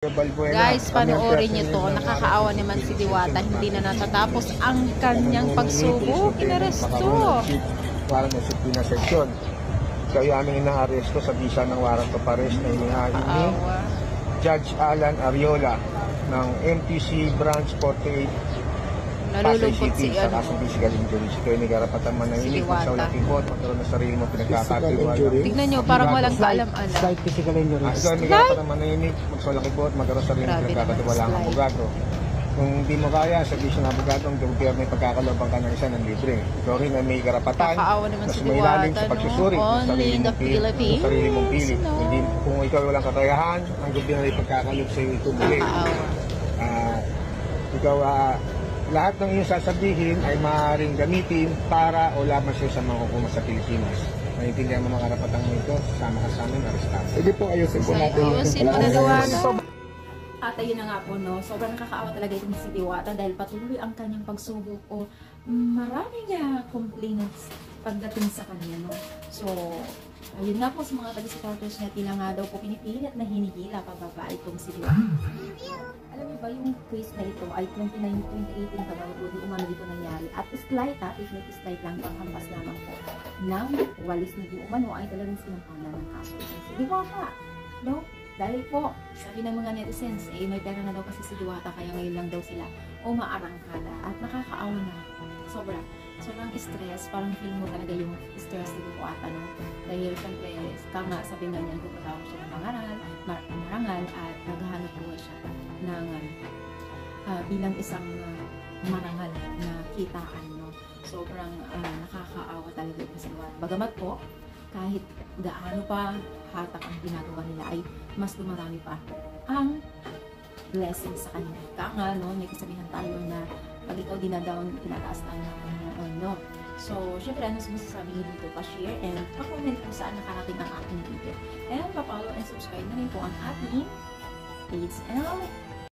Guys, panoorin niyo to. Nakakaawa naman si Diwata. Hindi na natatapos ang kanyang pagsubok. Inaresto. Warrant of subpoena section. Kaya aming inaaresto sa bisa ng warrant of arrest na inihain ni Judge Alan Ariola ng MTC Branch 48 Nalulungkot si sa kasong physical injury. Si Tony karapatan manahimik, magsawalang kibot, magkaroon ng sarili mo pinagkakatiwala. Tignan nyo, parang walang kaalam-alam. Slight physical injury. Ikaw may karapatan manahimik, magsawalang kibot, magkaroon ng sarili mo pinagkakatiwala ang abogado. Kung hindi mo kaya, sabi siya ng abogado, ang gobyerno may pagkakalobang ka ng isa ng libre. Ikaw rin ay may karapatan na sumailalim sa pagsusuri ng sarili mong pili. Kung ikaw walang kakayahan, ang gobyerno ay pagkakalob sa iyo itumuloy. Ikaw, lahat ng iyong sasabihin ay maaaring gamitin para o laban siya sa mga hukuman sa Pilipinas. Naintindihan mo mga karapatang mo ito, sama ka sa amin, arestado. Sige po, ayusin po natin. Ayusin mo na Diwata. At ayun na nga po, no, sobrang nakakaawa talaga itong si Diwata dahil patuloy ang kanyang pagsubok o maraming complaints pagdating sa kanya, no. So, ayun nga po sa mga taga-supporters niya, tila nga daw po pinipilit na hinihila pababa itong si Diwata. Alam mo ba, yung case na ito ay 2018 pa daw po di umano dito nangyari. At slight, if not slight lang, panghampas lamang po ng walis na di umano ay talagang sinampanan ng kaso. Si Diwata, no? Dahil po, sabi ng mga netizens, may pera na daw kasi si Diwata, kaya ngayon lang daw sila umaarangkada. At nakakaawa na, sobrang stress, parang feel mo talaga yung stress ni Diwata, no? Dahil syempre, tama, sabi nga niya, gumagawa siya ng marangal at naghahanap buhay siya ng bilang isang marangal na kitaan, no? Sobrang nakakaawa talaga ito sa Diwata. Bagamat po, kahit gaano pa hatak ang ginagawa nila ay mas dumarami pa ang blessing sa kanya. Kaya no, may kasabihan tayo na pag ikaw dinadaon, tinataas tayo ng Panginoon, no? So, syempre, ano masasabi nyo dito? Pa-share and pa-comment kung saan nakarating ang ating video. And pa-follow and subscribe na rin po ang ating page. And